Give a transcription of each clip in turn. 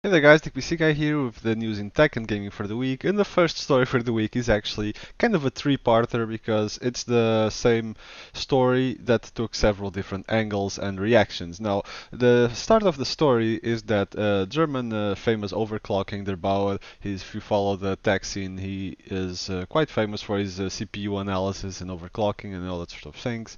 Hey there guys, the PC guy here with the news in tech and gaming for the week. And the first story for the week is actually kind of a three-parter because it's the same story that took several different angles and reactions. Now, the start of the story is that German famous overclocking Der8auer, if you follow the tech scene, he is quite famous for his CPU analysis and overclocking and all that sort of things.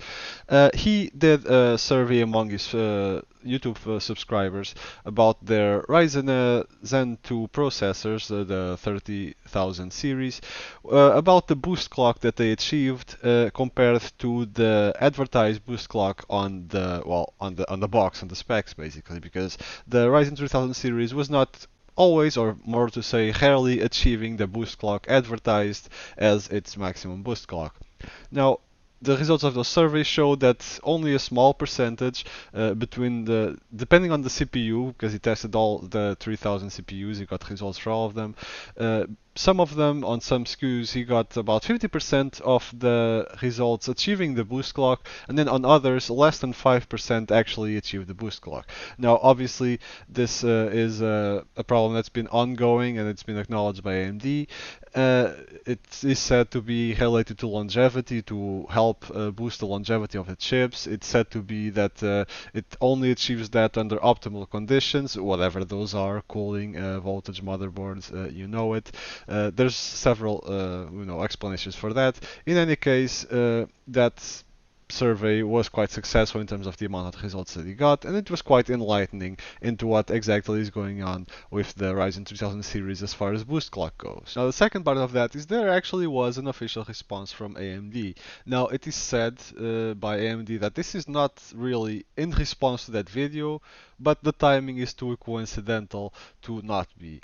He did a survey among his YouTube subscribers about their Ryzen Zen 2 processors, the 30,000 series, about the boost clock that they achieved compared to the advertised boost clock on the on the box, on the specs basically, because the Ryzen 3000 series was not always, or more to say, rarely achieving the boost clock advertised as its maximum boost clock. Now, the results of those surveys show that only a small percentage depending on the CPU, because he tested all the 3000 CPUs, he got results for all of them. Some of them, on some SKUs, he got about 50% of the results achieving the boost clock, and then on others, less than 5% actually achieved the boost clock. Now, obviously, this is a problem that's been ongoing and it's been acknowledged by AMD. It is said to be related to longevity, to help boost the longevity of the chips. It's said to be that it only achieves that under optimal conditions, whatever those are, cooling, voltage, motherboards, you know it. There's several explanations for that. In any case, that survey was quite successful in terms of the amount of results that he got, and it was quite enlightening into what exactly is going on with the Ryzen 3000 series as far as boost clock goes. Now, the second part of that is there actually was an official response from AMD. Now, it is said by AMD that this is not really in response to that video, but the timing is too coincidental to not be.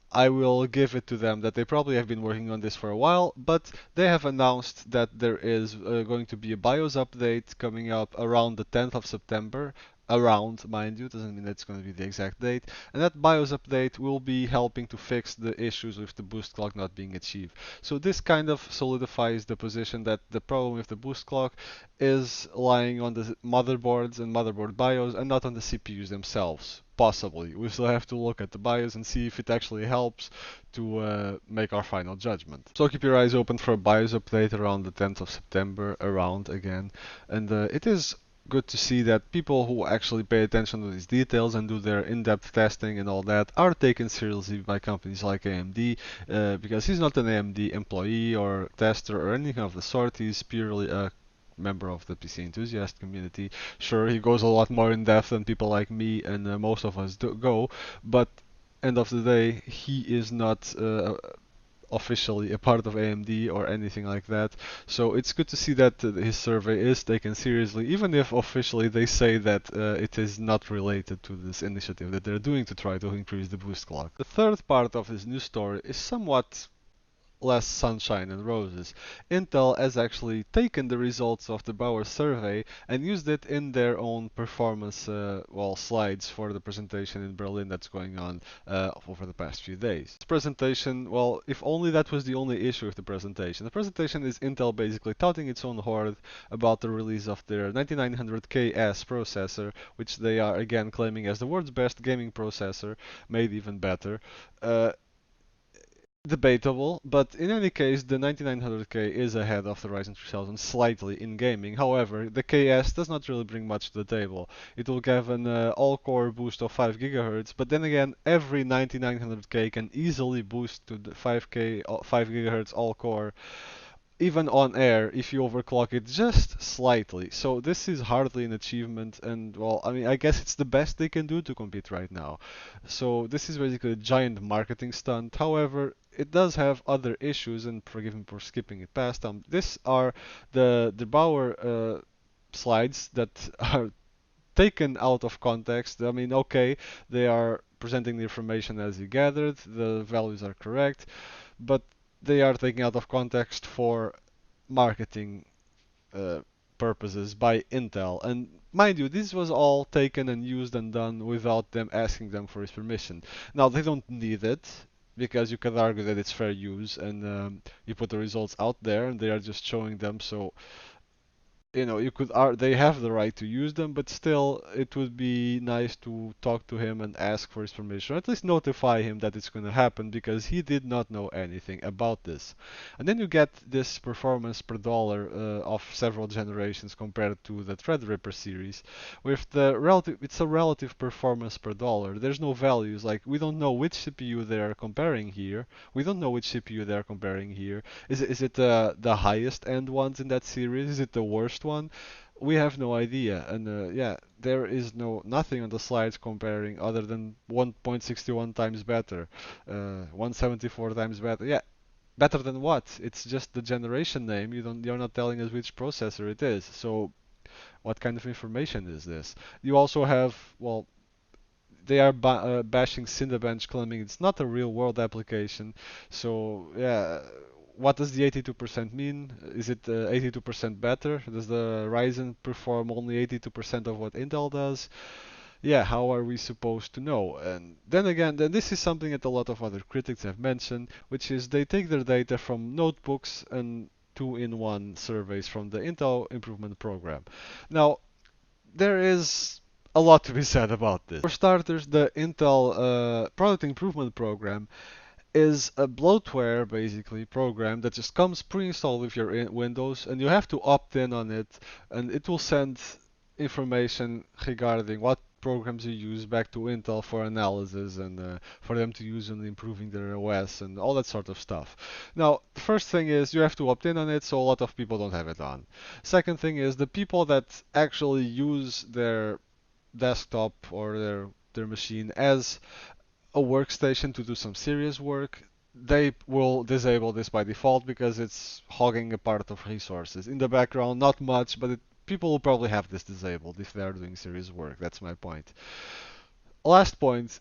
I will give it to them that they probably have been working on this for a while, but they have announced that there is going to be a BIOS update coming up around the 10th of September. Around, mind you, doesn't mean it's going to be the exact date. And that BIOS update will be helping to fix the issues with the boost clock not being achieved. So this kind of solidifies the position that the problem with the boost clock is lying on the motherboards and motherboard BIOS and not on the CPUs themselves. Possibly. We still have to look at the BIOS and see if it actually helps to make our final judgment. So keep your eyes open for a BIOS update around the 10th of September, around again. And it is good to see that people who actually pay attention to these details and do their in-depth testing and all that are taken seriously by companies like AMD, because he's not an AMD employee or tester or anything of the sort. He's purely a member of the PC enthusiast community. Sure, he goes a lot more in depth than people like me and most of us go, but end of the day, he is not officially a part of AMD or anything like that. So it's good to see that his survey is taken seriously, even if officially they say that it is not related to this initiative that they're doing to try to increase the boost clock. The third part of this news story is somewhat less sunshine and roses. Intel has actually taken the results of the Der8auer survey and used it in their own performance slides for the presentation in Berlin that's going on over the past few days. This presentation, well, if only that was the only issue with the presentation. The presentation is Intel basically touting its own horn about the release of their 9900KS processor, which they are again claiming as the world's best gaming processor, made even better. Debatable, but in any case, the 9900K is ahead of the Ryzen 3000 slightly in gaming. However, the KS does not really bring much to the table. It will give an all-core boost of 5 GHz, but then again, every 9900K can easily boost to the 5 GHz all-core even on air if you overclock it just slightly. So this is hardly an achievement, and well, I mean, I guess it's the best they can do to compete right now. So this is basically a giant marketing stunt. However, it does have other issues, and forgive me for skipping it past. These are the Bauer slides that are taken out of context. I mean, okay, they are presenting the information as you gathered, the values are correct, but they are taken out of context for marketing uh, purposes by Intel. And mind you, this was all taken and used and done without them asking them for his permission. Now, they don't need it, because you could argue that it's fair use and you put the results out there and they are just showing them, so you could they have the right to use them, but still it would be nice to talk to him and ask for his permission, or at least notify him that it's going to happen, because he did not know anything about this. And then you get this performance per dollar of several generations compared to the Threadripper series, with the relative it's a relative performance per dollar. There's no values, like we don't know which CPU they are comparing here. We don't know which CPU they are comparing here. Is it the highest end ones in that series? Is it the worst one? We have no idea. And yeah, there is nothing on the slides comparing other than 1.61 times better, 174 times better. Yeah, better than what? It's just the generation name. You're not telling us which processor it is. So what kind of information is this? You also have, well, they are bashing Cinebench, claiming it's not a real world application. So yeah, what does the 82% mean? Is it 82% better? Does the Ryzen perform only 82% of what Intel does? Yeah, how are we supposed to know? And then again, then this is something that a lot of other critics have mentioned, which is they take their data from notebooks and two-in-one surveys from the Intel Improvement Program. Now, there is a lot to be said about this. For starters, the Intel Product Improvement Program is a bloatware, basically, program that just comes pre-installed with your Windows, and you have to opt in on it, and it will send information regarding what programs you use back to Intel for analysis and for them to use in improving their OS and all that sort of stuff. Now, the first thing is you have to opt in on it, so a lot of people don't have it on. Second thing is the people that actually use their desktop or their machine as a workstation to do some serious work, they will disable this by default because it's hogging a part of resources. In the background, not much, but people will probably have this disabled if they are doing serious work. That's my point. Last point,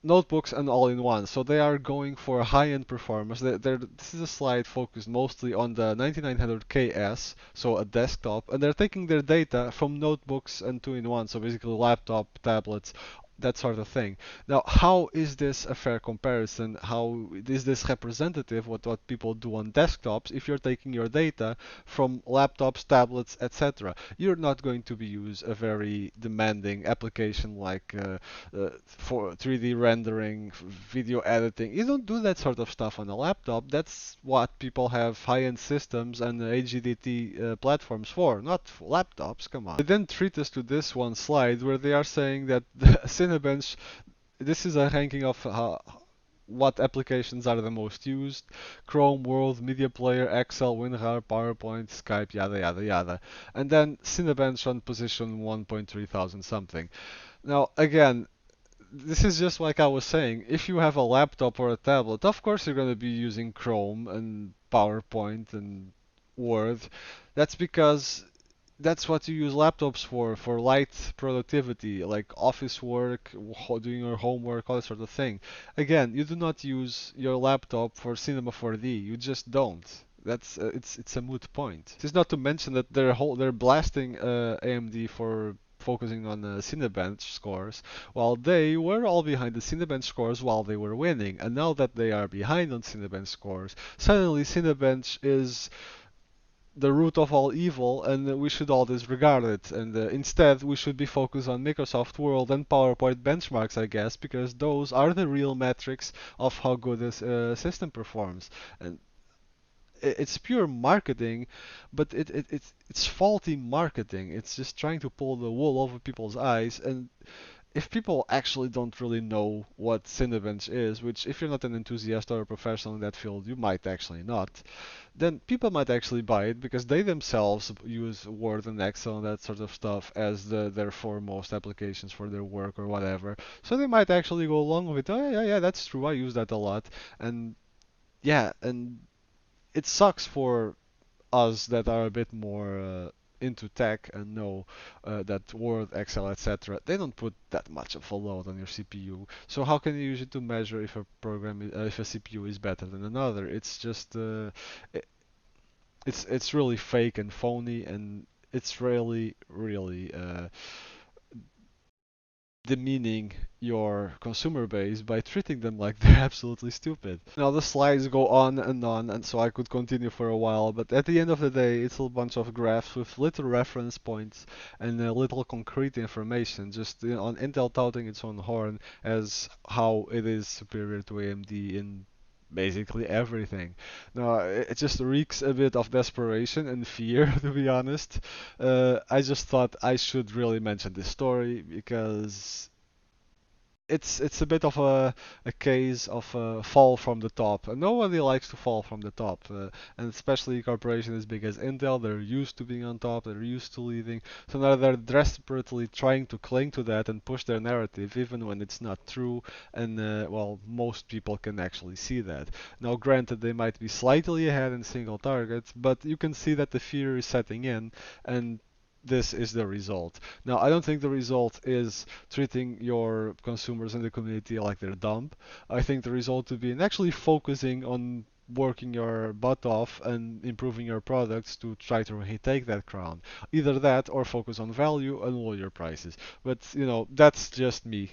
notebooks and all-in-one. So they are going for high-end performance. This is a slide focused mostly on the 9900KS, so a desktop, and they're taking their data from notebooks and two-in-one, so basically laptop, tablets, that sort of thing. Now, how is this a fair comparison? How is this representative what people do on desktops if you're taking your data from laptops, tablets, etc.? You're not going to be use a very demanding application like for 3D rendering, video editing. You don't do that sort of stuff on a laptop. That's what people have high-end systems and HDD platforms for, not for laptops. Come on. They then treat us to this one slide where they are saying that the Cinebench, this is a ranking of what applications are the most used: Chrome, Word, Media Player, Excel, WinRAR, PowerPoint, Skype, yada yada yada. And then Cinebench on position 1.3 thousand something. Now, again, this is just like I was saying. If you have a laptop or a tablet, of course you're going to be using Chrome and PowerPoint and Word. That's because that's what you use laptops for light productivity, like office work, doing your homework, all that sort of thing. Again, you do not use your laptop for Cinema 4D. You just don't. That's it's a moot point. It is not to mention that they're blasting AMD for focusing on Cinebench scores, while they were all behind the Cinebench scores while they were winning, and now that they are behind on Cinebench scores, suddenly Cinebench is the root of all evil, and we should all disregard it. And instead, we should be focused on Microsoft Word and PowerPoint benchmarks, I guess, because those are the real metrics of how good this system performs. And it's pure marketing, but it's faulty marketing. It's just trying to pull the wool over people's eyes. And if people actually don't really know what Cinebench is, which if you're not an enthusiast or a professional in that field, you might actually not, then people might actually buy it because they themselves use Word and Excel and that sort of stuff as their foremost applications for their work or whatever. So they might actually go along with it. Oh yeah, yeah, that's true. I use that a lot. And yeah, and it sucks for us that are a bit more into tech and know that Word, Excel, etc., they don't put that much of a load on your CPU. So how can you use it to measure if a if a CPU is better than another? It's just it, it's really fake and phony, and it's really demeaning your consumer base by treating them like they're absolutely stupid. Now the slides go on, and so I could continue for a while, but at the end of the day, it's a bunch of graphs with little reference points and little concrete information, just on Intel touting its own horn as how it is superior to AMD in basically everything. Now, it just reeks a bit of desperation and fear, to be honest. I just thought I should really mention this story because it's a bit of a case of fall from the top. And nobody likes to fall from the top, and especially a corporation as big as Intel. They're used to being on top. They're used to leading. So now they're desperately trying to cling to that and push their narrative, even when it's not true. And well, most people can actually see that. Now, granted, they might be slightly ahead in single targets, but you can see that the fear is setting in, and this is the result. Now, I don't think the result is treating your consumers in the community like they're dumb. I think the result would be in actually focusing on working your butt off and improving your products to try to retake that crown. Either that or focus on value and lower your prices. But, that's just me.